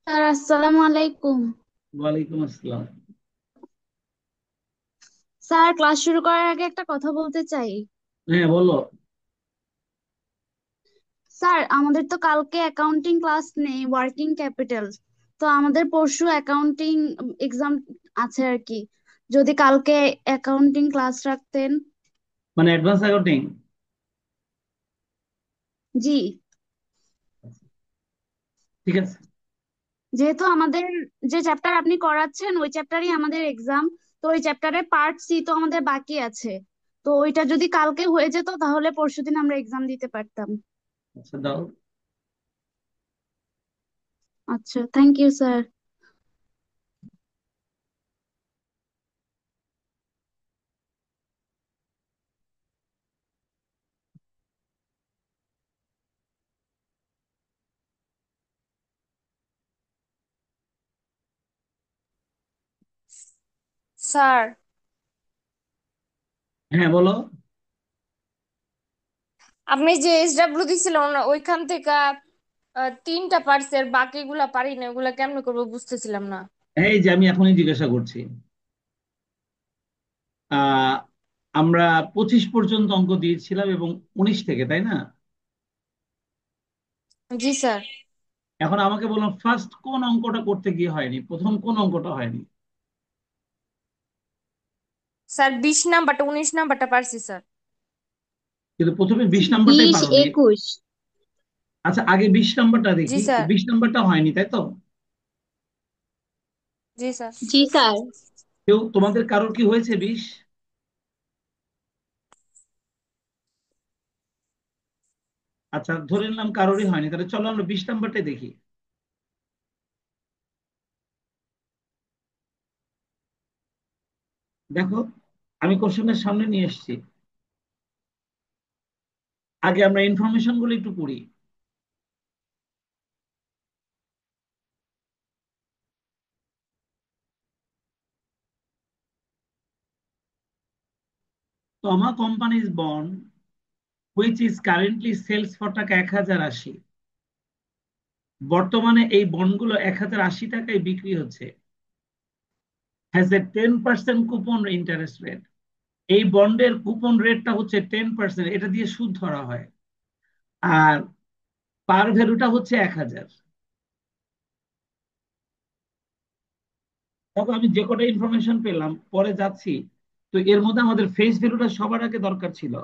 Sir আসসালামু আলাইকুম। ওয়ালাইকুম আসসালাম। স্যার ক্লাস শুরু করার আগে একটা কথা বলতে চাই। হ্যাঁ, বলো। স্যার আমাদের তো কালকে অ্যাকাউন্টিং ক্লাস নেই, ওয়ার্কিং ক্যাপিটাল। তো আমাদের পরশু অ্যাকাউন্টিং এক্সাম আছে আর কি। যদি কালকে অ্যাকাউন্টিং ক্লাস রাখতেন। মানে অ্যাডভান্স অ্যাকাউন্টিং। জি। ঠিক আছে। যেহেতু আমাদের যে চ্যাপ্টার আপনি করাচ্ছেন ওই চ্যাপ্টারই আমাদের এক্সাম, তো ওই চ্যাপ্টারের পার্ট সি তো আমাদের বাকি আছে। তো ওইটা যদি কালকে হয়ে যেত তাহলে পরশুদিন আমরা এক্সাম দিতে পারতাম। আচ্ছা, দাও। আচ্ছা, থ্যাংক ইউ স্যার। স্যার, হ্যাঁ, বলো। আপনি যে এসডব্লিউ দিছিলেন ওইখান থেকে তিনটা পারছি, আর বাকিগুলা পারি না। ওগুলা কেমনে করবো বুঝতেছিলাম না। এই যে আমি এখনই জিজ্ঞাসা করছি। আহ আমরা 25 পর্যন্ত অঙ্ক দিয়েছিলাম এবং 19 থেকে, তাই না? জি স্যার। এখন আমাকে বললাম ফার্স্ট কোন অঙ্কটা করতে গিয়ে হয়নি, প্রথম কোন অঙ্কটা হয়নি? স্যার 20 নাম্বারটা 19 নাম্বারটা পারছি স্যার। কিন্তু প্রথমে 20 নাম্বারটাই 20, পারোনি। 21। আচ্ছা, আগে 20 নাম্বারটা জি দেখি। স্যার। 20 নাম্বারটা হয়নি, তাই তো? জি স্যার। জি স্যার। কেউ তোমাদের কারোর কি হয়েছে 20? আচ্ছা, ধরে নিলাম কারোরই হয়নি, তাহলে চলো আমরা 20 নাম্বারটাই দেখি। দেখো, আমি কোশ্চেনের সামনে নিয়ে এসেছি। আগে আমরা ইনফরমেশন গুলো একটু পড়ি। Toma company's bond, which is currently sells for টাকা 1080। বর্তমানে এই বন্ডগুলো 1080 টাকায় বিক্রি হচ্ছে। Has a 10% coupon interest rate. এই বন্ডের কুপন রেটটা হচ্ছে 10%, এটা দিয়ে সুদ ধরা হয়। আর পার ভ্যালুটা হচ্ছে 1000। দেখো, আমি যে কটা ইনফরমেশন পেলাম পরে যাচ্ছি। তো এর মধ্যে আমাদের ফেস ভ্যালুটা সবার আগে দরকার ছিল।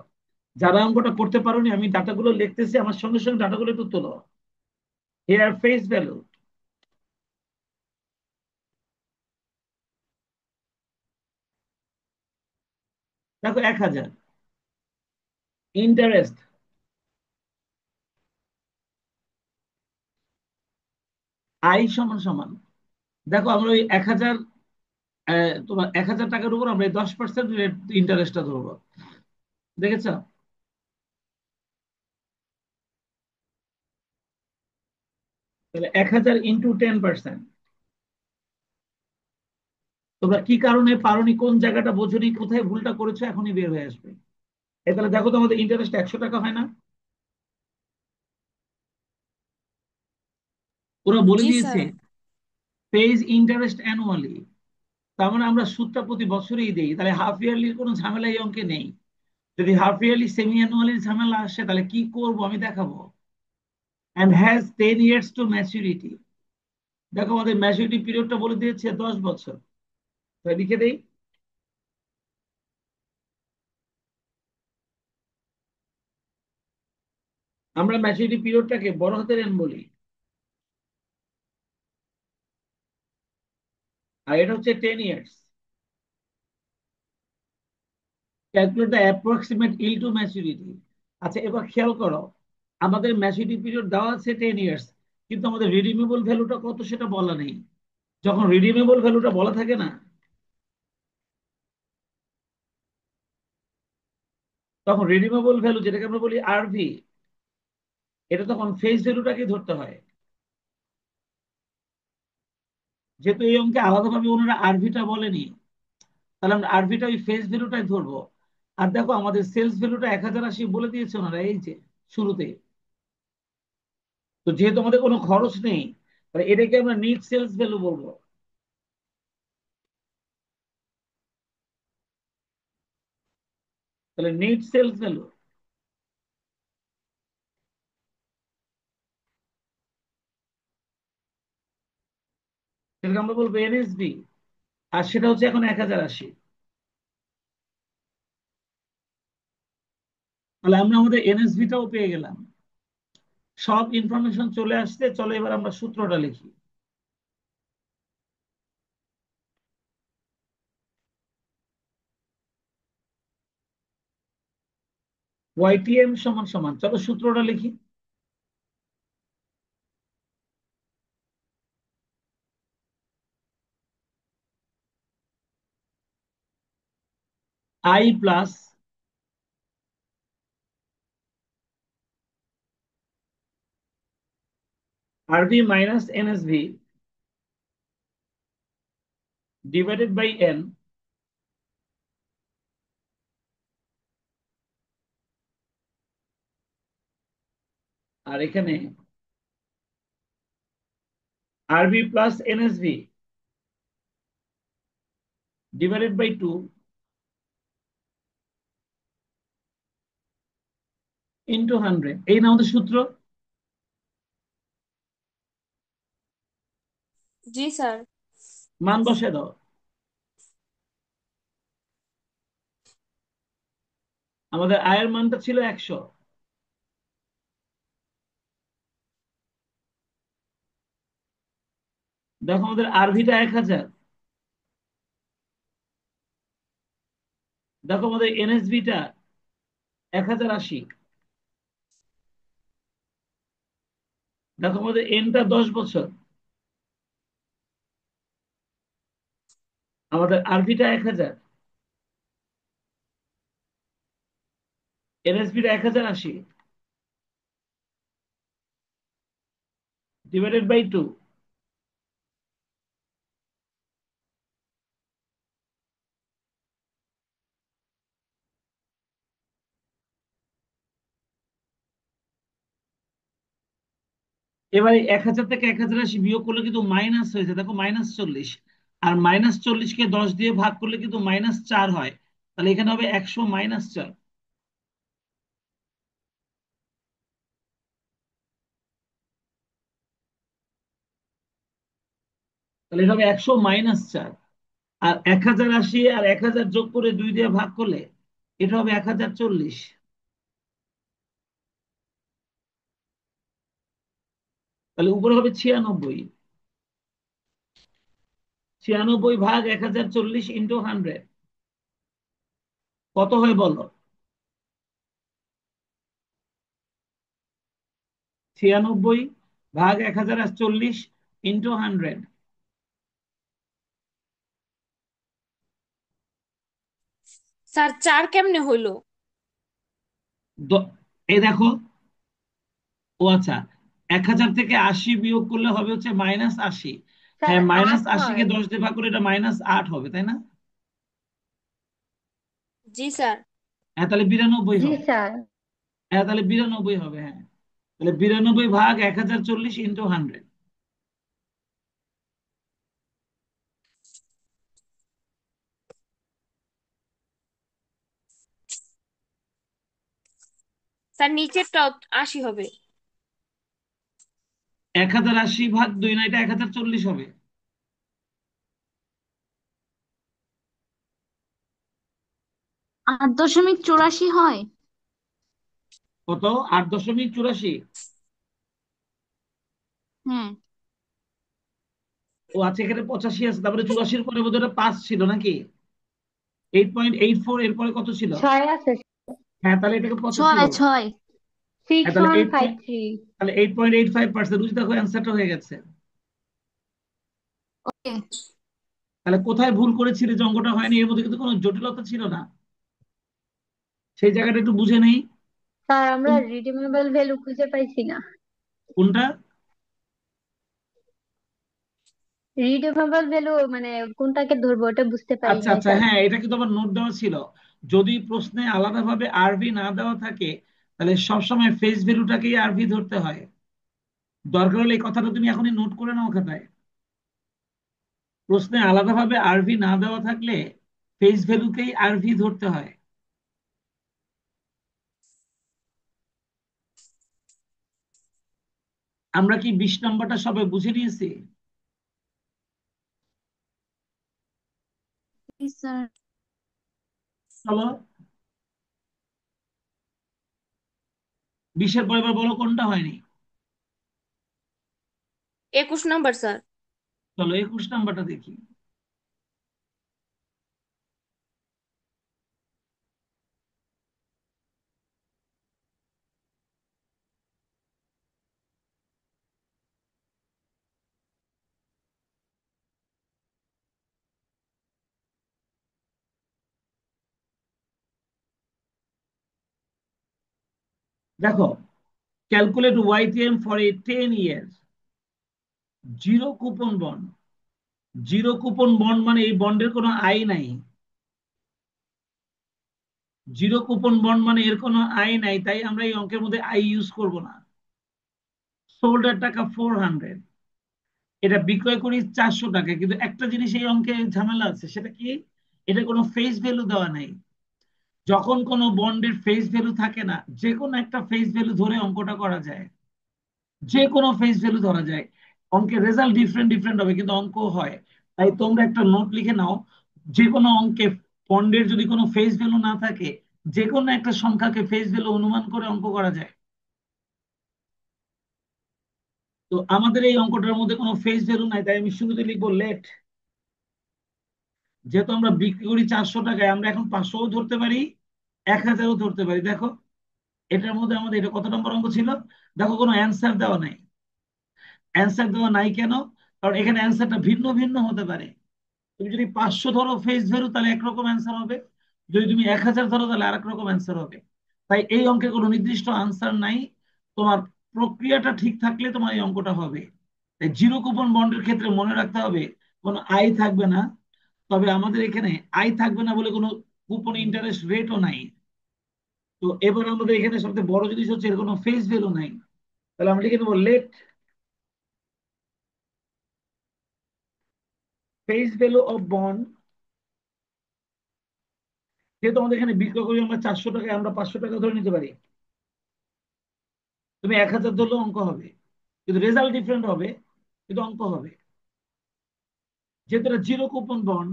যারা অঙ্কটা করতে পারোনি, আমি ডাটাগুলো লিখতেছি, আমার সঙ্গে সঙ্গে ডাটাগুলো একটু তোলো। Here face value. দেখো, 1000। ইন্টারেস্ট আই সমান সমান। দেখো, আমরা ওই 1000, তোমার 1000 টাকার উপর আমরা 10% রেট ইন্টারেস্টটা ধরবো। দেখেছো? তাহলে 1000 ইন্টু 10%। তোমরা কি কারণে পারোনি, কোন জায়গাটা বোঝোনি, কোথায় ভুলটা করেছো, এখনই বের হয়ে আসবে। তাহলে দেখো, তো আমাদের ইন্টারেস্ট 100 টাকা হয় না? ওরা বলে জি দিয়েছে স্যার। Page interest annually. তার মানে আমরা সুদটা প্রতি বছরই দেই, তাহলে হাফ ইয়ারলির কোনো ঝামেলা এই অঙ্কে নেই। যদি হাফ ইয়ারলি সেমি অ্যানুয়ালির ঝামেলা আসে তাহলে কি করব আমি দেখাবো। And has 10 years to maturity. দেখো, আমাদের ম্যাচুরিটি পিরিয়ডটা বলে দিয়েছে 10 বছর। তো লিখে দেই। আমরা ম্যাচুরিটি পিরিয়ডটাকে বড় হাতের এন বলি, আর এটা হচ্ছে 10 years। Calculate the approximate yield to maturity. আচ্ছা, এবার খেয়াল করো, আমাদের ম্যাচুরিটি পিরিয়ড দেওয়া আছে 10 years, কিন্তু আমাদের রিডিমেবল ভ্যালুটা কত সেটা বলা নেই। যখন রিডিমেবল ভ্যালুটা বলা থাকে না, তখন রিডিমেবল ভ্যালু যেটাকে আমরা বলি আরভি, এটা তখন ফেস ভ্যালুটাকে ধরতে হয়। যেহেতু এই অঙ্কে আলাদাভাবে ওনারা আরভিটা বলেনি, তাহলে আমরা আরভিটা ওই ফেস ভ্যালুটাই ধরবো। আর দেখো, আমাদের সেলস ভ্যালুটা 1080 বলে দিয়েছে ওনারা, এই যে শুরুতে। তো যেহেতু আমাদের কোনো খরচ নেই, এটাকে আমরা নিট সেলস ভ্যালু বলবো। তাহলে নিট সেলস ভ্যালু সেটাকে আমরা বলবো এনএসভি, আর সেটা হচ্ছে এখন 1080। তাহলে আমরা আমাদের এনএসভিটাও পেয়ে গেলাম, সব ইনফরমেশন চলে আসছে। চলো এবার আমরা সূত্রটা লিখি। ওয়াইটিএম সমান সমান, চলো সূত্রটা লিখি। I plus RV minus NSV divided by N, আর এখানে RV plus NSV divided by 2 into 100। এই না আমাদের সূত্র। জি স্যার। মান বসে দাও। আমাদের আয়ের মানটা ছিল 100, দেখো আমাদের আরভিটা 1000, দেখো আমাদের এনএসভিটা 1080, দেখো আমাদের এনটা 10 বছর, আমাদের আরভিটা 1000, এনএসভিটা 1080 ডিভাইডেড বাই 2। এবারে 1000 থেকে 1080 বিয়োগ করলে কিন্তু মাইনাস হয়েছে, দেখো -40, আর -40কে 10 দিয়ে ভাগ করলে কিন্তু -4 হয়। তাহলে এখানে হবে 100 -4। তাহলে এটা হবে 100 -4। আর 1080 আর 1000 যোগ করে 2 দিয়ে ভাগ করলে এটা হবে 1040। তাহলে উপরে হবে 96। 96 ভাগ 1040 ইন্টু 100 কত হয় বলো? 96 ভাগ 1040 ইন্টু 100। স্যার 4 কেমনে হইলো? এই দেখো, ও আচ্ছা, 1000 থেকে 80 বিয়োগ করলে হবে হচ্ছে -80। স্যার হ্যাঁ, 8 -80 কে হয়। 10 দিয়ে ভাগ করলে এটা -8 হবে, তাই না? জি স্যার। হ্যাঁ, তাহলে 92 জি হবে। স্যার। হ্যাঁ, তাহলে 92 হবে। হ্যাঁ, তাহলে 92 ভাগ 1040 ইন্টু 100। স্যার নিচেরটাও 80 হবে। 1080 ভাগ 2, না এটা 1040 হবে। 8.84 হয়। কত? 8.84। হ্যাঁ। ও আচ্ছা, এখানে 85 আছে, তারপরে 84-র পরে বোধহয় ওটা 5 ছিল নাকি? 8.84, এরপরে কত ছিল? 6 আছে। হ্যাঁ, তাহলে এটাকে 85 ছয় বলো। ছয় হ্যাঁ, তাহলে 6153। তাহলে 8.85%। বুঝতে, দেখো অ্যান্সারটা হয়ে গেছে। ওকে। তাহলে কোথায় ভুল করেছিলে যে অঙ্কটা হয়নি? এর মধ্যে কিন্তু কোনো জটিলতা ছিল না, সেই জায়গাটা একটু বুঝে নেই। স্যার আমরা কোন- রিডিমেবল ভ্যালু খুঁজে পাইছি না। কোনটা? রিডিমেবল ভ্যালু মানে কোনটাকে ধরবো ওটা বুঝতে পারি আচ্ছা নাই আচ্ছা, স্যার। হ্যাঁ, এটা কিন্তু আমার নোট দেওয়া ছিল। যদি প্রশ্নে আলাদাভাবে আরভি না দেওয়া থাকে, তাহলে সবসময় ফেস ভ্যালুটাকেই আরভি ধরতে হয়। দরকার হলে এই কথাটা তুমি এখনই নোট করে নাও খাতায়। প্রশ্নে আলাদাভাবে আরভি না দেওয়া থাকলে ফেস ভ্যালুকেই আরভি ধরতে হয়। আমরা কি 20 নম্বরটা সবাই বুঝে নিয়েছি? স্যার। চলো 20-এর পরে এবার বলো কোনটা হয়নি। 21 নম্বর স্যার। চলো 21 নম্বরটা দেখি। দেখো, calculate YTM for a 10 years zero coupon bond. Zero coupon bond মানে এই বন্ডের কোনো আয় নাই। জিরো কুপন বন্ড মানে এর কোনো আয় নাই, তাই আমরা এই অঙ্কের মধ্যে আই ইউজ করব না। সোল্ড এর টাকা 400, এটা বিক্রয় করি 400 টাকা, কিন্তু একটা জিনিস এই অঙ্কে ঝামেলা আছে, সেটা কি? এটা কোনো ফেস ভ্যালু দেওয়া নেই। যখন কোনো বন্ডের ফেস ভ্যালু থাকে না, যে কোনো একটা ফেস ভ্যালু ধরে অঙ্কটা করা যায়। যে কোনো ফেস ভ্যালু ধরা যায়। অঙ্কের রেজাল্ট ডিফারেন্ট ডিফারেন্ট হবে, কিন্তু অঙ্ক হয়। তাই তোমরা একটা নোট লিখে নাও, যে কোনো অঙ্কে বন্ডের যদি কোনো ফেস ভ্যালু না থাকে, যে কোনো একটা সংখ্যাকে ফেস ভ্যালু অনুমান করে অঙ্ক করা যায়। তো আমাদের এই অঙ্কটার মধ্যে কোনো ফেস ভ্যালু নাই, তাই আমি শুরুতে লিখবো লেট। যেহেতু আমরা বিক্রি করি 400 টাকায়, আমরা এখন 500ও ধরতে পারি, 1000ও ধরতে পারি। দেখো এটার মধ্যে আমাদের এটা কত নম্বর অঙ্ক ছিল? দেখো কোনো অ্যান্সার দেওয়া নাই। অ্যান্সার দেওয়া নাই কেন? কারণ এখানে অ্যান্সারটা ভিন্ন ভিন্ন হতে পারে। তুমি যদি 500 ধরো ফেস ভ্যালু, তাহলে একরকম অ্যান্সার হবে। যদি তুমি 1000 ধরো, তাহলে আরেক রকম অ্যান্সার হবে। তাই এই অঙ্কে কোনো নির্দিষ্ট আনসার নাই। তোমার প্রক্রিয়াটা ঠিক থাকলে তোমার এই অঙ্কটা হবে। তাই জিরো কুপন বন্ডের ক্ষেত্রে মনে রাখতে হবে কোনো আয় থাকবে না। তবে আমাদের এখানে আয় থাকবে না বলে কোনো কুপন ইন্টারেস্ট রেটও নাই। তো এবার আমাদের এখানে সবচেয়ে বড় জিনিস হচ্ছে এর কোনো ফেস ভ্যালু নাই। তাহলে আমরা লিখে দেবো let face value of bond. যেহেতু আমাদের এখানে বিক্রয় করি আমরা 400 টাকায়, আমরা 500 টাকা ধরে নিতে পারি। তুমি 1000 ধরলেও অঙ্ক হবে, কিন্তু রেজাল্ট ডিফারেন্ট হবে, কিন্তু অঙ্ক হবে। যেহেতু এটা জিরো কুপন বন্ড,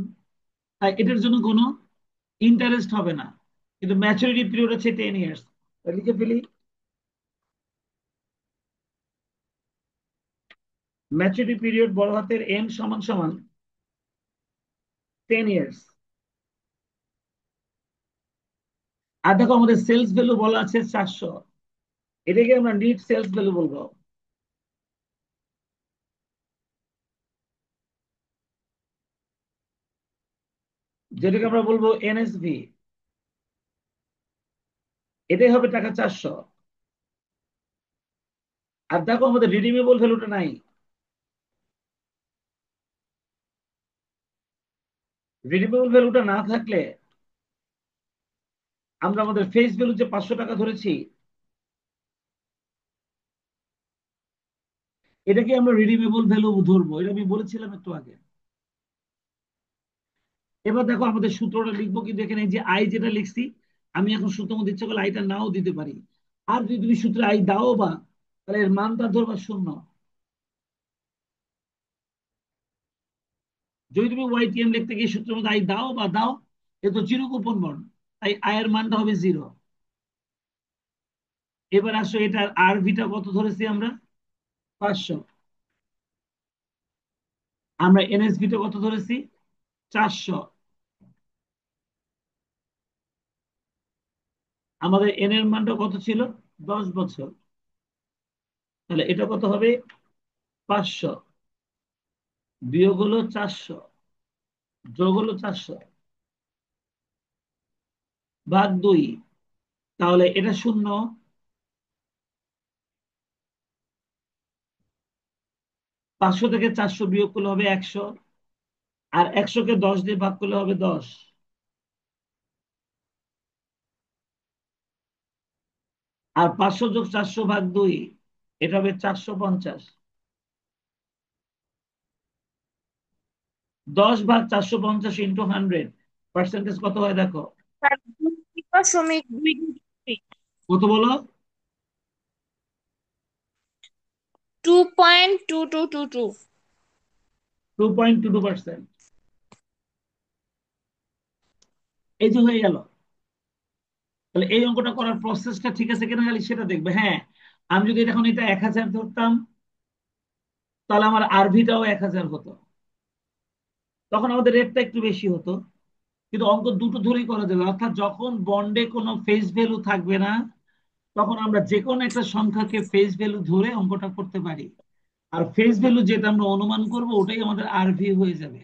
তাই এটার জন্য কোনো ইন্টারেস্ট হবে না, কিন্তু ম্যাচুরিটি পিরিয়ড হচ্ছে 10 years। লিখে ফেলি, ম্যাচুরিটি পিরিয়ড বড় হাতের এন সমান সমান 10 years। আর দেখো আমাদের সেলস ভ্যালু বলা আছে 400, এটাকে আমরা নিট সেলস ভ্যালু বলবো। যেটাকে আমরা বলবো এনএসভি। এটাই হবে টাকা 400। আর দেখো আমাদের রিডিমেবল ভ্যালুটা নাই। রিডিমেবল ভ্যালুটা না থাকলে আমরা আমাদের ফেস ভ্যালু যে 500 টাকা ধরেছি, এটাকে আমরা রিডিমেবল ভ্যালু ধরবো। এটা আমি বলেছিলাম একটু আগে। এবার দেখো আমাদের সূত্রটা লিখবো, কিন্তু এখানে এই যে আই যেটা লিখছি, আমি এখন সূত্রের মধ্যে ইচ্ছা করলে আইটা নাও দিতে পারি। আর যদি তুমি সূত্রে আই দাও বা, তাহলে এর মানটা ধরবা 0। যদি তুমি ওয়াইটিএম লিখতে গিয়ে সূত্রের মধ্যে আই দাও বা দাও, এ তো জিরো কুপন বন্ড, তাই আয়ের মানটা হবে 0। এবার আসো, এটার আর ভিটা কত ধরেছি আমরা? 500। আমরা এনএসভিটা কত ধরেছি? 400। আমাদের এন এর মানটা কত ছিল? 10 বছর। তাহলে এটা কত হবে? 500 বিয়োগ হলো 400 যোগ হলো 400 ভাগ 2। তাহলে এটা 0। 500 থেকে 400 বিয়োগ করলে হবে 100। আর 100-কে 10 দিয়ে ভাগ করলে হবে 10। আর 500 যোগ 400 ভাগ 2, এটা হবে 450। 10 ভাগ 450 ইন্টু 100, পার্সেন্টেজ কত হয় দেখো। স্যার 2.223। কত বলো? 2.2222। 2.22%। এই যে হয়ে গেল। তাহলে এই অঙ্কটা করার প্রসেসটা ঠিক আছে কিনা খালি সেটা দেখবে। হ্যাঁ, আমি যদি এখন এটা 1000 ধরতাম, তাহলে আমার আরভিটাও 1000 হতো, তখন আমাদের রেটটা একটু বেশি হতো। কিন্তু অঙ্ক দুটো ধরেই করা যাবে, অর্থাৎ যখন বন্ডে কোনো ফেস ভ্যালু থাকবে না, তখন আমরা যে কোনো একটা সংখ্যাকে ফেস ভ্যালু ধরে অঙ্কটা করতে পারি। আর ফেস ভ্যালু যেটা আমরা অনুমান করব ওটাই আমাদের আরভি হয়ে যাবে।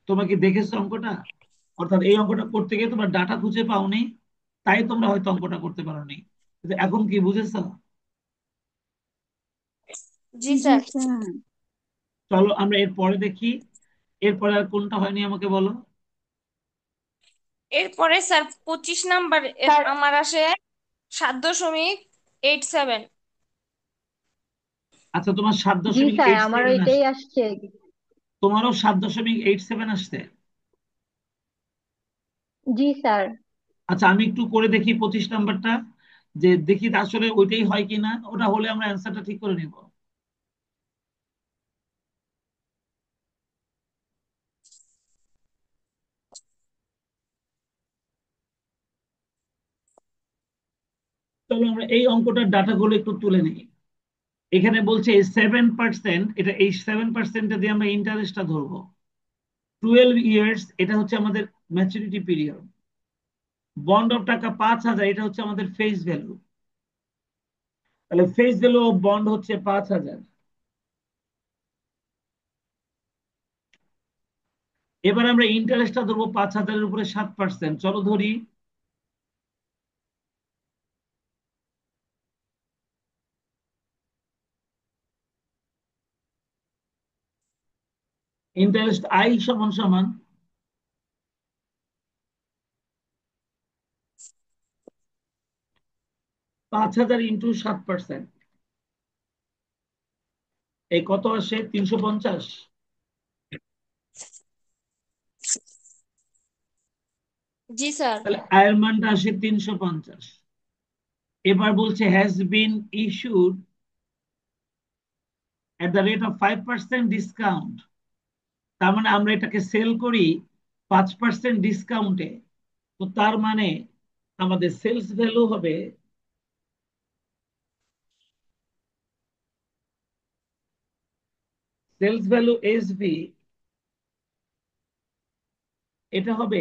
তোমরা কি দেখেছো অঙ্কটা? অর্থাৎ এই অঙ্কটা করতে গিয়ে তোমরা ডাটা খুঁজে পাওনি, তাই তোমরা হয়তো অঙ্কটা করতে পারোনি। কিন্তু এখন কি বুঝেছো? জি জি স্যার। স্যার। চলো আমরা এর পরে দেখি। এরপরে আর কোনটা হয়নি আমাকে বলো। এরপরে স্যার 25 নাম্বার স্যার আমার আসে 7.87। আচ্ছা, তোমার সাত জি দশমিক স্যার এইট আমার সেভেন ওইটাই আসছে। আসছে। তোমারও 7.87 আসছে। জি স্যার। আচ্ছা, আমি একটু করে দেখি 25 নাম্বারটা, যে দেখি আসলে ওইটাই হয় কিনা। ওটা হলে আমরা অ্যান্সারটা ঠিক করে নিব। চলো আমরা এই অঙ্কটার ডাটাগুলো একটু তুলে নিই। এখানে বলছে 7%, এটা এই 7% দিয়ে আমরা ইন্টারেস্টটা ধরবো। 12 ইয়ার্স, এটা হচ্ছে আমাদের ম্যাচুরিটি পিরিয়ড। বন্ড অফ টাকা 5000, এটা হচ্ছে আমাদের ফেস ভ্যালু। তাহলে ফেস ভ্যালু অফ বন্ড হচ্ছে 5000। এবার আমরা ইন্টারেস্টটা ধরবো 5000-এর উপরে 7%। চলো ধরি। ইন্টারেস্ট আই সমান সমান 5000 ইন্টু 7%। এই কত আসে? 350। জি স্যার। তাহলে আয়ের মানটা আসে 350। এবার বলছে has been issued at the rate of 5% discount. তার মানে আমরা এটাকে সেল করি 5% ডিসকাউন্টে। তো তার মানে আমাদের সেলস ভ্যালু হবে, সেলস ভ্যালু এসভি, এটা হবে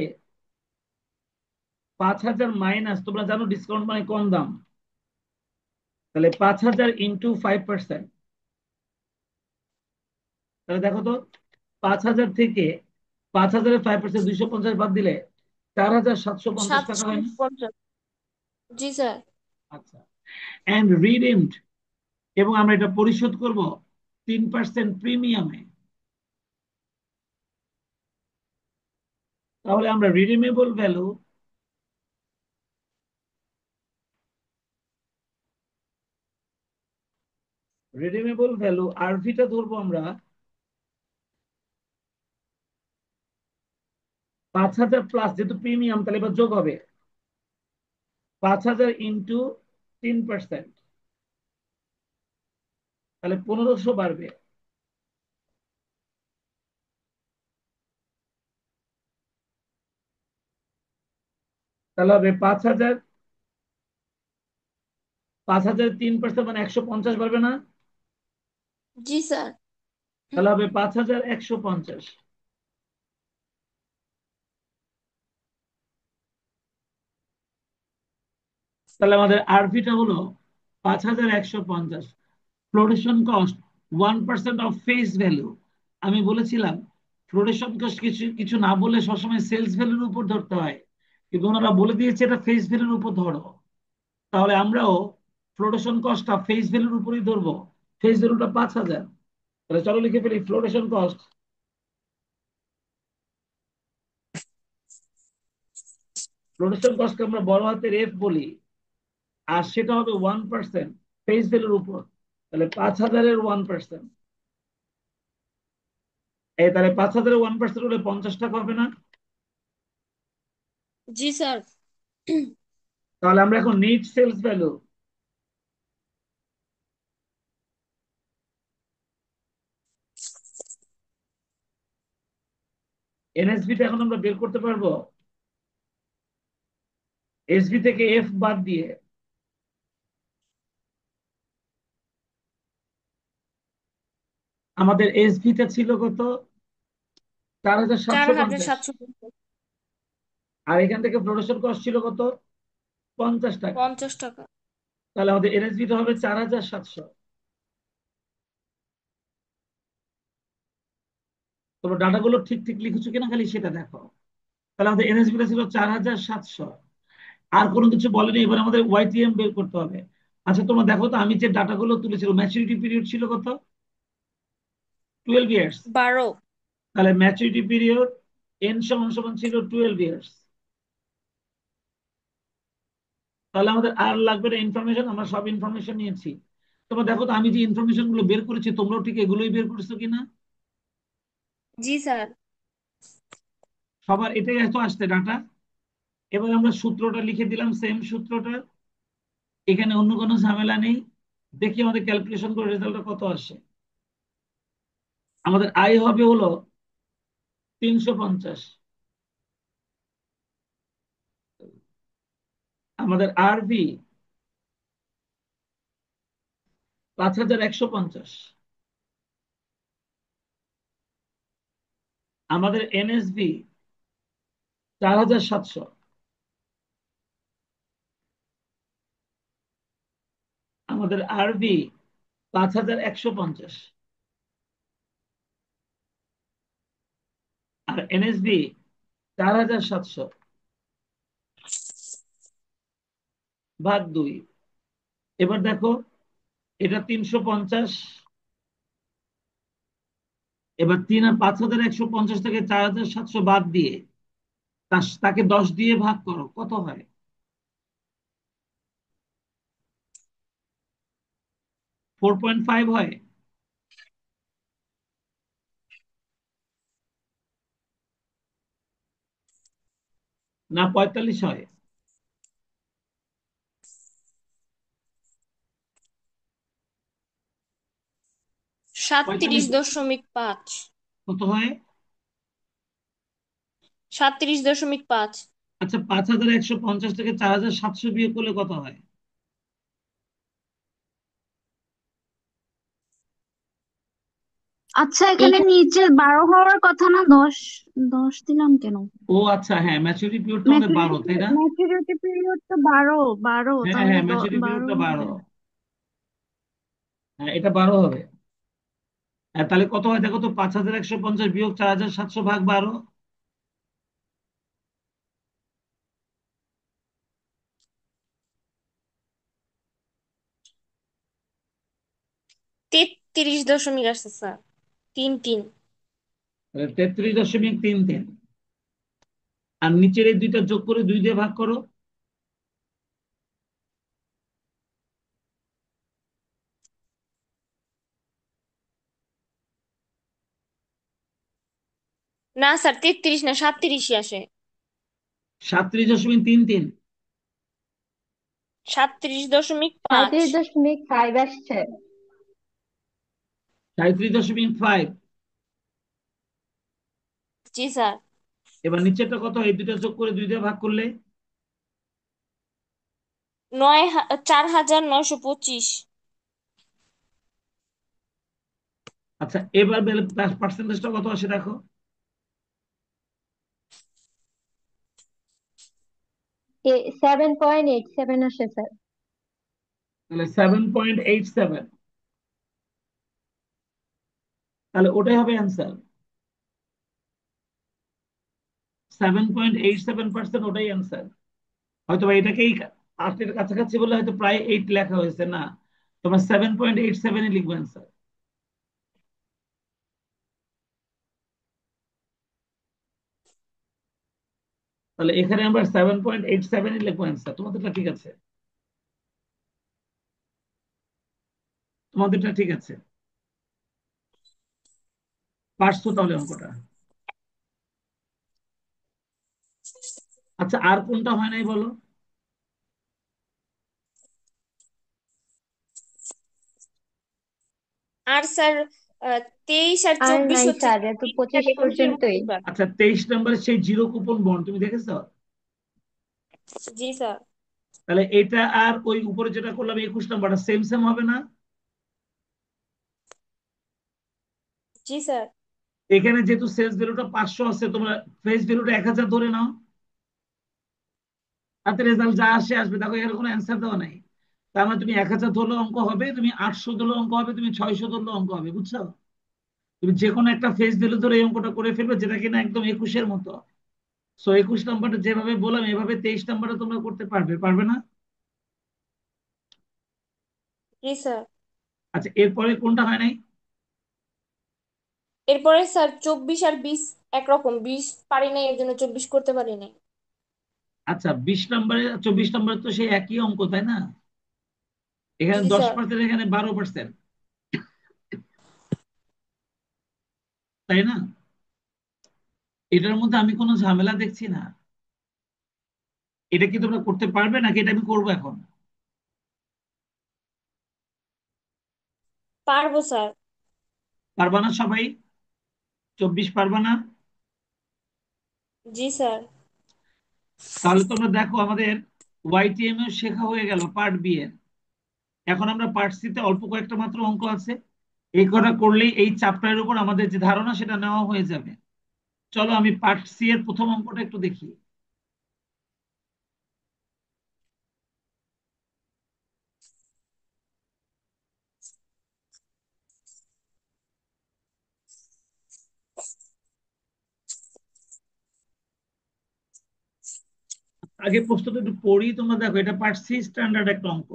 5000 মাইনাস, তোমরা জানো ডিসকাউন্ট মানে কম দাম, তাহলে 5000 ইন্টু 5%। তাহলে দেখো তো, 5000 থেকে 5000-এর 5% 250 বাদ দিলে 4750 টাকা সাতশো হয় না? পঞ্চাশ জি স্যার। আচ্ছা, এন্ড রিডিমড, এবং আমরা এটা পরিশোধ করব 3% প্রিমিয়ামে। তাহলে আমরা রিডিমেবল ভ্যালু আরভিটা ধরবো আমরা 5000 প্লাস, যেহেতু প্রিমিয়াম তাহলে এবার যোগ হবে 5000 ইন্টু 3%, তাহলে 1500 বাড়বে। তাহলে হবে 5000, 5000 3% মানে 150 বাড়বে না? জি স্যার। তাহলে হবে 5150। তাহলে আমাদের আরভিটা হলো 5150। Flotation cost 1% of face value. আমি বলেছিলাম ফ্লোটেশন কস্ট কিছু কিছু না বলে সবসময় সেলস ভ্যালুর উপর ধরতে হয়, কিন্তু ওনারা বলে দিয়েছে এটা ফেস ভ্যালুর উপর ধরো। তাহলে আমরাও ফ্লোটেশন কস্টটা ফেস ভ্যালুর উপরই ধরবো। ফেস ভ্যালুটা 5000। তাহলে চলো লিখে ফেলি ফ্লোটেশন কস্ট। ফ্লোটেশন কস্টকে আমরা বড় হাতের এফ বলি, আর সেটা হবে 1% ফেস ভ্যালুর উপর। তাহলে 5,000-এর 1%, তাহলে 5,000-এর 1% হলে 50 টাকা হবে না? জি স্যার। তাহলে আমরা এখন নিট সেলস ভ্যালু, এনএসবি টা এখন আমরা বের করতে পারবো এসবি থেকে এফ বাদ দিয়ে। আমাদের এসবি টা ছিল কত? চার হাজার চার সাতশো হাজার পঞ্চাশ সাতশো আর এখান থেকে প্রোডাকশন কস্ট ছিল কত? 50 টাকা। 50 টাকা। তাহলে আমাদের এনএসবি টা হবে 4,700। তোমরা ডাটাগুলো ঠিক ঠিক লিখেছো কিনা খালি সেটা দেখো। তাহলে আমাদের এনএসবি টা ছিল 4,700। আর কোনো কিছু বলেনি, এবার আমাদের ওয়াইটিএম বের করতে হবে। আচ্ছা তোমরা দেখো তো, আমি যে ডাটাগুলো তুলেছিল ম্যাচুরিটি পিরিয়ড ছিল কত? 12 ইয়ার্স। 12। তাহলে ম্যাচুরিটি পিরিয়ড এন সমান সমান ছিল 12 ইয়ার্স। তাহলে আমাদের আর লাগবে না ইনফরমেশন, আমরা সব ইনফরমেশন নিয়েছি। তোমরা দেখো তো, আমি যে ইনফরমেশন গুলো বের করেছি তোমরাও ঠিক এগুলোই বের করেছো কিনা? জি স্যার। সবার এটাই এত আসছে ডাটা। এবার আমরা সূত্রটা লিখে দিলাম, সেম সূত্রটা, এখানে অন্য কোনো ঝামেলা নেই। দেখি আমাদের ক্যালকুলেশন করে রেজাল্টটা কত আসে। আমাদের আয় হবে হলো 350, আমাদের আরবি 5,150, আমাদের এনএসবি 4,700, আমাদের আরবি 5,150, আর এনএসবি 4,700 ভাগ 2। এবার দেখো, এটা 350। এবার 5,150 থেকে 4,700 বাদ দিয়ে তাকে 10 দিয়ে ভাগ করো, কত হয়? 4.5 হয় না 45 হয়? 37 45 দশমিক পাঁচ কত হয়? 37.5। আচ্ছা 5,150 থেকে 4,700 বিয়োগ করলে কত হয়? আচ্ছা, এই এখানে নিচে 12 হওয়ার কথা না, 10? 10 দিলাম কেন? ও আচ্ছা, হ্যাঁ ম্যাচুরিটি পিরিয়ডটা আমাদের 12, ম্যাচুরিটি তাই না? ম্যাচুরিটি পিরিয়ড তো 12, 12 হ্যাঁ তাহলে হ্যাঁ, ম্যাচুরিটি 12 পিরিয়ডটা 12। হবে। হ্যাঁ, এটা 12 হবে। হ্যাঁ, তাহলে কত হয় দেখো তো, 5,150 বিয়োগ 4,700 ভাগ 12। 33 আসছে স্যার। 3 3। 33.33। আর নিচের এই দুইটা যোগ করে 2 দিয়ে ভাগ করো। না স্যার, 33 না, 37ই আসে। 37.33। 37.5। 37.5 আসছে। 37.5। জি স্যার। এবার নিচেরটা কত, এই দুইটা যোগ করে 2 দিয়ে ভাগ করলে? 4,925। আচ্ছা এবার পার্সেন্টেজটা কত আসে দেখো। 7.87 আসে স্যার। তাহলে 7.87, তাহলে ওটাই হবে অ্যান্সার। 7.87%, ওটাই অ্যান্সার। হয়তো বা এটাকেই 8-এর কাছাকাছি বলে হয়তো প্রায় 8 লেখা হয়েছে, না, তোমার 7.87-ই লিখবে অ্যান্সার। তাহলে এখানে আমরা 7.87-ই লিখবো অ্যান্সার। তোমাদেরটা ঠিক আছে? আমাদেরটা ঠিক আছে, পারছো তাহলে অঙ্কটা। আচ্ছা, আর কোনটা হয় নাই বলো? আর স্যার 23 আর আর 24 নাই হচ্ছে স্যার, কি এত 23 আর 25 21-এর পর্যন্তই। মধ্যকার। আচ্ছা, 23 নম্বরের সেই জিরো কুপন বন্ড তুমি দেখেছো? জি স্যার। তাহলে এটা আর ওই উপরে যেটা করলাম 21 নম্বরটা সেম সেম হবে না? জি স্যার। এখানে যেহেতু সেলস ভ্যালুটা 500 আছে, তোমরা ফেস ভ্যালুটা 1000 ধরে নাও, তাতে রেজাল্ট যা আসে আসবে। দেখো এখানে কোনো অ্যান্সার দেওয়া নাই, তার মানে তুমি 1000 ধরলেও অঙ্ক হবে, তুমি 800 ধরলেও অঙ্ক হবে, তুমি 600 ধরলেও অঙ্ক হবে, বুঝছো? তুমি যে কোনো একটা ফেস ভ্যালু ধরে এই অঙ্কটা করে ফেলবে, যেটা কিনা একদম 21-এর মতো। সো 21 নম্বরটা যেভাবে বললাম এভাবে 23 নম্বরটা তোমরা করতে পারবে, পারবে না? জি স্যার। আচ্ছা, এরপরে কোনটা হয় নাই? এরপরে স্যার 24 আর 20 একরকম, 20 পারি নাই এর জন্য 24 করতে পারি নাই। আচ্ছা, 20 নম্বরে 24 নম্বরে তো সেই একই অঙ্ক, তাই না? এখানে জি দশ স্যার। পার্সেন্ট এখানে 12%, তাই না? এটার মধ্যে আমি কোনো ঝামেলা দেখছি না। এটা কি তোমরা করতে পারবে নাকি এটা আমি করবো এখন? পারবো স্যার। পারবা না সবাই? 24 পারবা না? জি স্যার। তাহলে তোমরা দেখো আমাদের ওয়াইটিএম শেখা হয়ে গেল পার্ট বি এর। এখন আমরা পার্ট সি তে অল্প কয়েকটা মাত্র অঙ্ক আছে, এই কটা করলেই এই চ্যাপ্টারের উপর আমাদের যে ধারণা সেটা নেওয়া হয়ে যাবে। চলো আমি পার্ট সি এর প্রথম অঙ্কটা একটু দেখি। আগে প্রশ্নটা একটু পড়ি, তোমরা দেখো এটা পার্ট সি স্ট্যান্ডার্ড একটা অঙ্ক।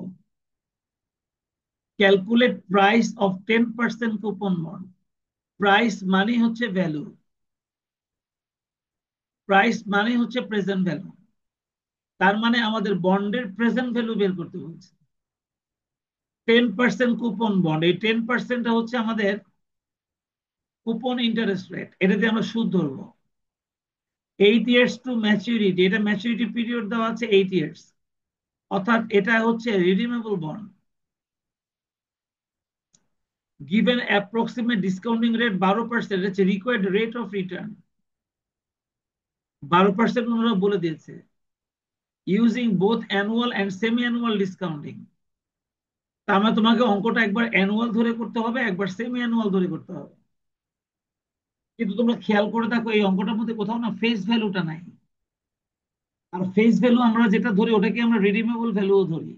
Calculate price of 10% coupon bond. Price মানে হচ্ছে ভ্যালু, প্রাইস মানে হচ্ছে প্রেজেন্ট ভ্যালু। তার মানে আমাদের বন্ডের প্রেজেন্ট ভ্যালু বের করতে বলছে। 10% কুপন বন্ড, এই 10%টা হচ্ছে আমাদের কুপন ইন্টারেস্ট রেট, এটাতে আমরা সুদ ধরবো। 8 years টু ম্যাচুরিটি, এটা ম্যাচুরিটি পিরিয়ড দেওয়া আছে 8 years, অর্থাৎ এটা হচ্ছে redeemable bond. Given approximate discounting rate 12%, এটা হচ্ছে রিকোয়ার্ড রেট অফ রিটার্ন। 12% ওনারা বলে দিয়েছে। Using both annual and semi annual discounting. তার মানে তোমাকে অঙ্কটা একবার অ্যানুয়াল ধরে করতে হবে, একবার সেমি অ্যানুয়াল ধরে করতে হবে। কিন্তু তোমরা খেয়াল করে দেখো এই অঙ্কটার মধ্যে কোথাও না ফেস ভ্যালুটা নাই। আর ফেস ভ্যালু আমরা যেটা ধরি ওটাকে আমরা রিডিমেবল ভ্যালুও ধরি।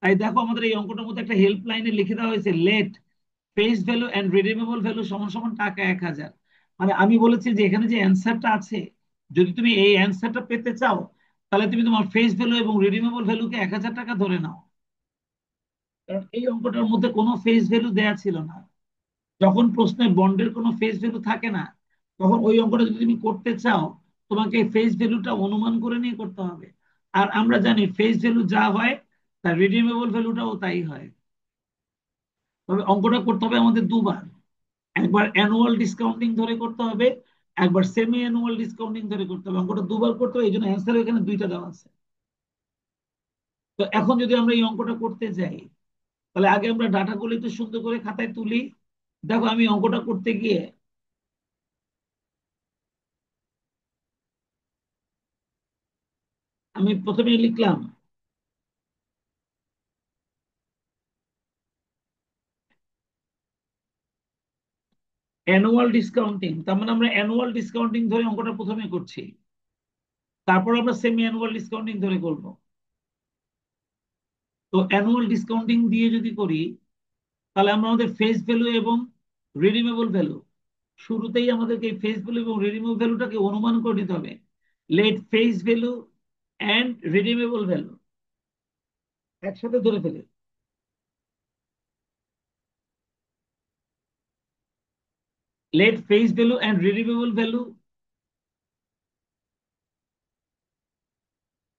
তাই দেখো আমাদের এই অঙ্কটার মধ্যে একটা হেল্প লাইনে লিখে দেওয়া হয়েছে, let face value and redeemable value সমান সমান টাকা 1000। মানে আমি বলেছি যে এখানে যে অ্যান্সারটা আছে, যদি তুমি এই অ্যান্সারটা পেতে চাও, তাহলে তুমি তোমার ফেস ভ্যালু এবং রিডিমেবল ভ্যালুকে 1000 টাকা ধরে নাও। কারণ এই অঙ্কটার মধ্যে কোনো ফেস ভ্যালু দেয়া ছিল না। যখন প্রশ্নে বন্ডের কোনো ফেস ভ্যালু থাকে না, তখন ওই অঙ্কটা যদি তুমি করতে চাও, তোমাকে ফেস ভ্যালুটা অনুমান করে নিয়ে করতে হবে। আর আমরা জানি ফেস ভ্যালু যা হয় তার রিডিমেবল ভ্যালুটাও তাই হয়। তবে অঙ্কটা করতে হবে আমাদের দুবার, একবার অ্যানুয়াল ডিসকাউন্টিং ধরে করতে হবে, একবার সেমি অ্যানুয়াল ডিসকাউন্টিং ধরে করতে হবে। অঙ্কটা দুবার করতে হবে, এই জন্য অ্যান্সার এখানে দুইটা দেওয়া আছে। তো এখন যদি আমরা এই অঙ্কটা করতে যাই, তাহলে আগে আমরা ডাটাগুলো একটু সুন্দর করে খাতায় তুলি। দেখো আমি অঙ্কটা করতে গিয়ে আমি প্রথমেই লিখলাম অ্যানুয়াল ডিসকাউন্টিং, তার মানে আমরা অ্যানুয়াল ডিসকাউন্টিং ধরে অঙ্কটা প্রথমে করছি, তারপর আমরা সেমি অ্যানুয়াল ডিসকাউন্টিং ধরে করব। তো অ্যানুয়াল ডিসকাউন্টিং দিয়ে যদি করি, তাহলে আমরা আমাদের ফেস ভ্যালু এবং রিডিমেবল ভ্যালু, শুরুতেই আমাদেরকে এই ফেস ভ্যালু এবং রিডিমেবল ভ্যালুটাকে অনুমান করে নিতে হবে। Let face value and redeemable value একসাথে ধরে ফেলে। Let face value and redeemable value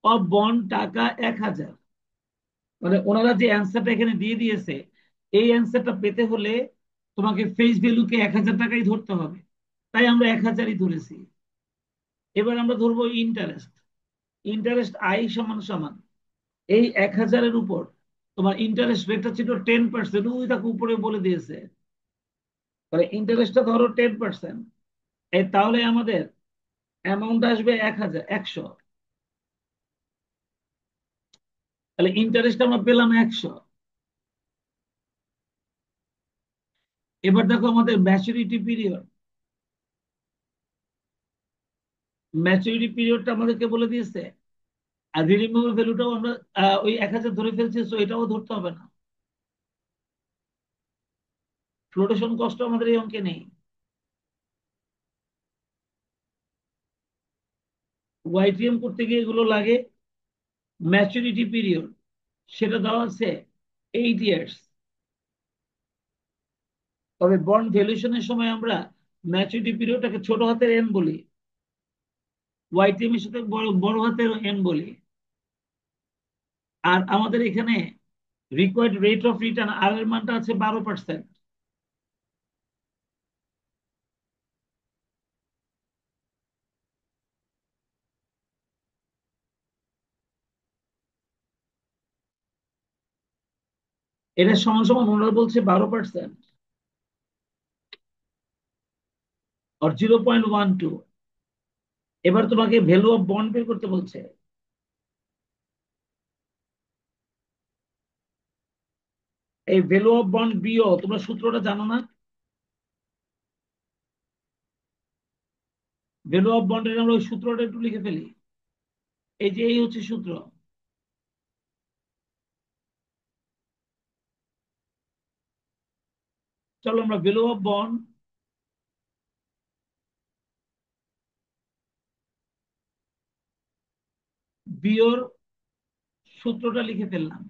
of bond টাকা 1000। মানে ওনারা যে অ্যান্সারটা এখানে দিয়ে দিয়েছে, এই অ্যান্সারটা পেতে হলে তোমাকে ফেস ভ্যালুকে 1000 টাকাই ধরতে হবে, তাই আমরা 1000ই ধরেছি। এবার আমরা ধরবো ইন্টারেস্ট। ইন্টারেস্ট আই সমান সমান এই 1000-এর উপর তোমার ইন্টারেস্ট রেটটা ছিল 10%, ওই তাকে উপরে বলে দিয়েছে, তাহলে ইন্টারেস্টটা ধরো 10%। এই তাহলে আমাদের অ্যামাউন্ট আসবে 100। তাহলে ইন্টারেস্ট আমরা পেলাম 100। এবার দেখো আমাদের ম্যাচুরিটি পিরিয়ড। ম্যাচুরিটি পিরিয়ডটা আমাদেরকে বলে দিয়েছে, আর রিডিমেবল ভ্যালুটাও আমরা ওই 1000 ধরে ফেলছি, তো এটাও ধরতে হবে না। ফ্লোটেশন কস্ট আমাদের এই অঙ্কে নেই। ওয়াইটিএম করতে গিয়ে এগুলো লাগে। ম্যাচুরিটি পিরিয়ড সেটা দেওয়া আছে 8 ইয়ার্স। তবে বন্ড ভ্যালুয়েশনের সময় আমরা ম্যাচুরিটি পিরিয়ডটাকে ছোট হাতের এন বলি, ওয়াইটিএম এর সাথে বড় বড় হাতের এন বলি। আর আমাদের এখানে রিকোয়ার্ড রেট অফ রিটার্ন আর এর মানটা আছে 12%। এটা সমান সমান ওনারা বলছে 12% আর 0.12। এবার তোমাকে ভ্যালু অফ বন্ড বের করতে বলছে। এই ভ্যালু অফ বন্ড বিও তোমরা সূত্রটা জানো না? ভ্যালু অফ বন্ডের আমরা ওই সূত্রটা একটু লিখে ফেলি। এই যে এই হচ্ছে সূত্র। চলো আমরা ভ্যালু অফ বন্ড বিওর সূত্রটা লিখে ফেললাম।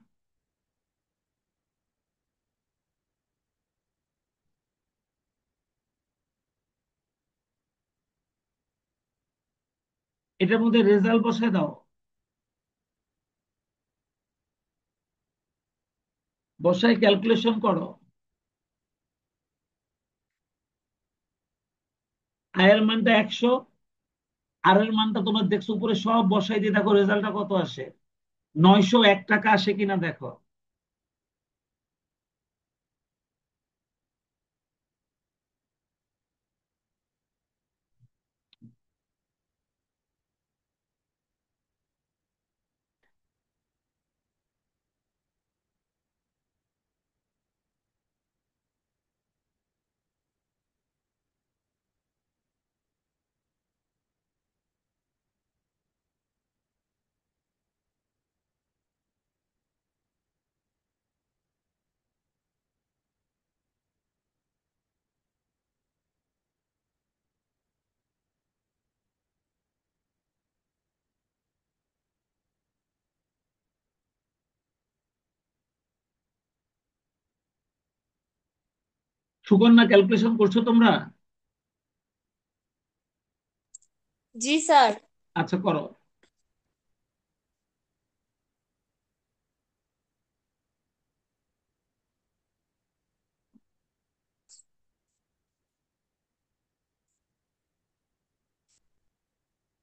এটার মধ্যে রেজাল্ট বসায় দাও। বসায় ক্যালকুলেশন করো। আয়ের মানটা 100, আর এর মানটা তোমার দেখছো উপরে সব বসাই দিয়ে দেখো রেজাল্টটা কত আসে। 901 টাকা আসে কিনা দেখো। সুকন্যা ক্যালকুলেশন করছো তোমরা? জি স্যার। আচ্ছা করো।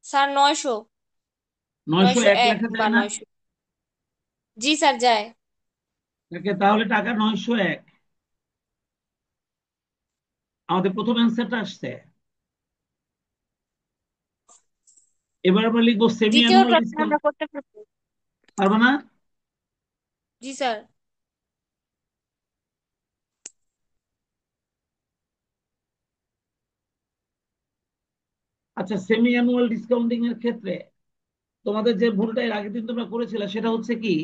স্যার 900। 901 901 লেখা বা যায় না? 900। জি স্যার যায়। তাহলে টাকা 901। আমাদের প্রথম অ্যান্সারটা আসছে। এবার আমরা লিখবো সেমি অ্যানুয়াল দ্বিতীয়টা ডিসকাউন্ট। আমরা করতে পারবো? পারবে না? জি স্যার। আচ্ছা, সেমি অ্যানুয়াল ডিসকাউন্টিং এর ক্ষেত্রে তোমাদের যে ভুলটা এর আগের দিন তোমরা করেছিলে সেটা হচ্ছে কি,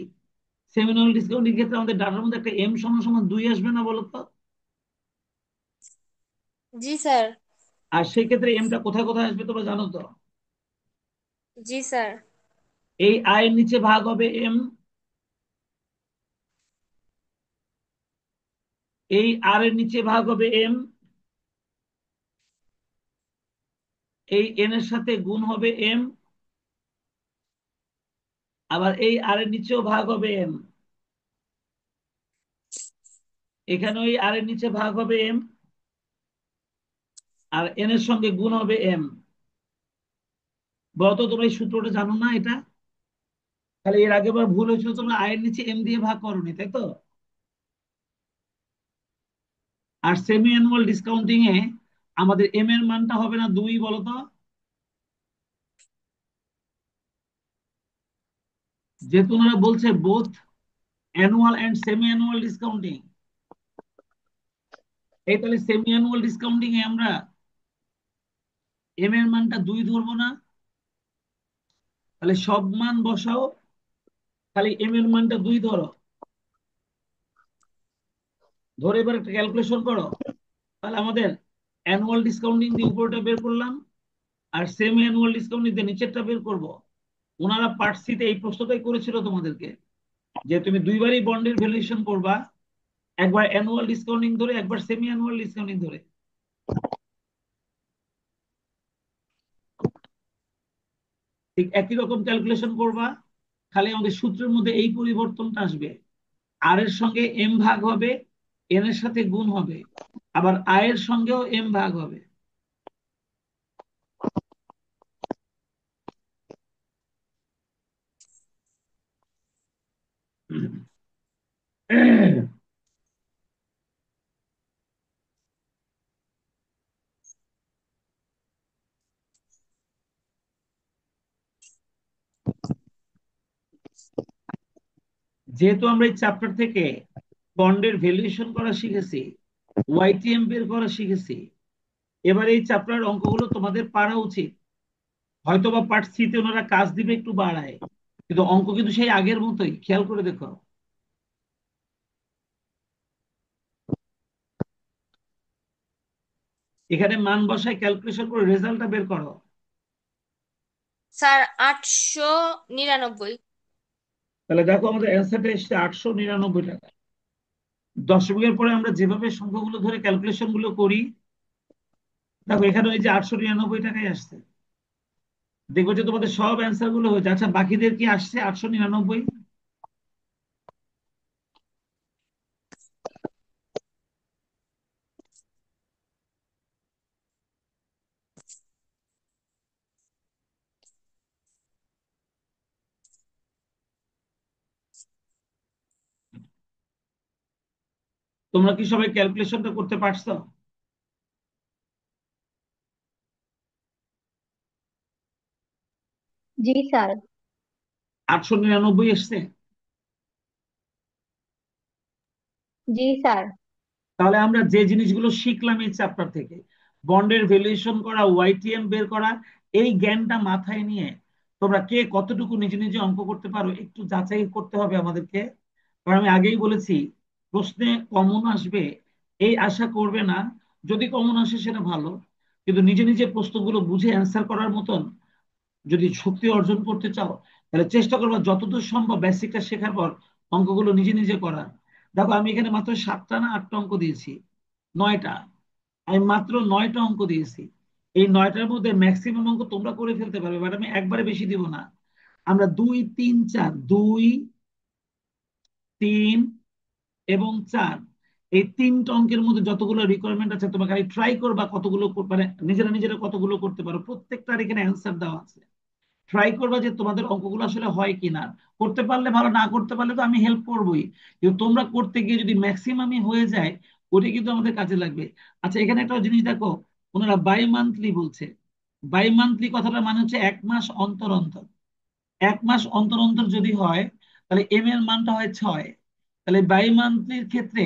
সেমি অ্যানুয়াল ডিসকাউন্টিং এর ক্ষেত্রে আমাদের ডাটার মধ্যে একটা এম সমান সমান 2 আসবে না বলো তো? জি স্যার। আর সেই ক্ষেত্রে এমটা কোথায় কোথায় আসবে তোমরা জানো তো? জি স্যার। এই আয়ের নিচে ভাগ হবে এম, এই আর এর নিচে ভাগ হবে এম, এই এন এর সাথে গুণ হবে এম, আবার এই আর এর নিচেও ভাগ হবে এম। এখানে ওই আর এর নিচে ভাগ হবে এম, আর এন এর সঙ্গে গুণ হবে এম। বলতো তোমরা এই সূত্রটা জানো না এটা? তাহলে এর আগের বার ভুল হয়েছিল, তোমরা আয়ের নিচে এম দিয়ে ভাগ করোনি, তাই তো? আর সেমি অ্যানুয়াল ডিসকাউন্টিং এ আমাদের এম এর মানটা হবে না 2, বলতো? যেহেতু ওনারা বলছে both annual and semi annual discounting, এই তাহলে সেমি অ্যানুয়াল ডিসকাউন্টিং এ আমরা এম এর মানটা 2 ধরবো না? তাহলে সব মান বসাও, খালি এম এর মানটা 2 ধরো, ধরে এবার একটা ক্যালকুলেশন করো। তাহলে আমাদের অ্যানুয়াল ডিসকাউন্টিং দিয়ে উপরটা বের করলাম, আর সেমি অ্যানুয়াল ডিসকাউন্টিং দিয়ে নিচেরটা বের করব। ওনারা পার্ট সি তে এই প্রশ্নটাই করেছিল তোমাদেরকে, যে তুমি দুইবারই বন্ডের ভ্যালুয়েশন করবা, একবার অ্যানুয়াল ডিসকাউন্টিং ধরে, একবার সেমি অ্যানুয়াল ডিসকাউন্টিং ধরে। ঠিক একই রকম ক্যালকুলেশন করবা, খালি আমাদের সূত্রের মধ্যে এই পরিবর্তনটা আসবে, আর এর সঙ্গে এম ভাগ হবে, এন এর সাথে গুণ হবে, আবার আয়ের সঙ্গেও এম ভাগ হবে। যেহেতু আমরা এই চ্যাপ্টার থেকে বন্ডের ভ্যালুয়েশন করা শিখেছি, ওয়াইটিএম বের করা শিখেছি, এবার এই চ্যাপ্টার অঙ্কগুলো তোমাদের পারা উচিত। হয়তোবা পার্ট সি তে ওনারা কাজ দিবে একটু বাড়ায়, কিন্তু অঙ্ক কিন্তু সেই আগের মতোই, খেয়াল করে দেখো। এখানে মান বসায় ক্যালকুলেশন করে রেজাল্টটা বের করো। স্যার 899। তাহলে দেখো আমাদের অ্যান্সারটা এসছে 899 টাকা। দশমিকের পরে আমরা যেভাবে সংখ্যাগুলো ধরে ক্যালকুলেশন গুলো করি, দেখো এখানে ওই যে 899 টাকাই আসছে। দেখবো যে তোমাদের সব অ্যান্সার গুলো হয়েছে। আচ্ছা, বাকিদের কি আসছে 899? তোমরা কি সবাই ক্যালকুলেশনটা করতে পারছো? জি স্যার। 899 এসছে? জি স্যার। তাহলে আমরা যে জিনিসগুলো শিখলাম এই চ্যাপ্টার থেকে, বন্ডের ভ্যালুয়েশন করা, ওয়াইটিএম বের করা, এই জ্ঞানটা মাথায় নিয়ে তোমরা কে কতটুকু নিজে নিজে অঙ্ক করতে পারো একটু যাচাই করতে হবে আমাদেরকে। কারণ আমি আগেই বলেছি, প্রশ্নে কমন আসবে এই আশা করবে না। যদি কমন আসে সেটা ভালো, কিন্তু নিজে নিজে প্রশ্নগুলো বুঝে অ্যান্সার করার মতন যদি শক্তি অর্জন করতে চাও, তাহলে চেষ্টা করবো যতদূর সম্ভব বেসিকটা শেখার পর অঙ্কগুলো নিজে নিজে করার। দেখো আমি এখানে মাত্র 7টা না 8টা অঙ্ক দিয়েছি, 9টা। আমি মাত্র 9টা অঙ্ক দিয়েছি। এই 9টার মধ্যে ম্যাক্সিমাম অঙ্ক তোমরা করে ফেলতে পারবে, বাট আমি একবারে বেশি দিব না। আমরা 2, 3, 4, 2, 3 এবং 4, এই 3টা অঙ্কের মধ্যে যতগুলো রিকোয়ারমেন্ট আছে তোমাকে খালি ট্রাই করবা কতগুলো মানে নিজেরা নিজেরা কতগুলো করতে পারো। প্রত্যেকটার এখানে অ্যান্সার দেওয়া আছে। ট্রাই করবা যে তোমাদের অঙ্কগুলো আসলে হয় কিনা। করতে পারলে ভালো, না করতে পারলে তো আমি হেল্প করবোই, কিন্তু তোমরা করতে গিয়ে যদি ম্যাক্সিমামই হয়ে যায়, ওটা কিন্তু আমাদের কাজে লাগবে। আচ্ছা, এখানে একটা জিনিস দেখো, ওনারা বাই মান্থলি বলছে। বাই মান্থলি কথাটা মানে হচ্ছে 1 মাস অন্তর অন্তর। 1 মাস অন্তর অন্তর যদি হয়, তাহলে এম এর মানটা হয় 6। তাহলে বাই মান্থলির ক্ষেত্রে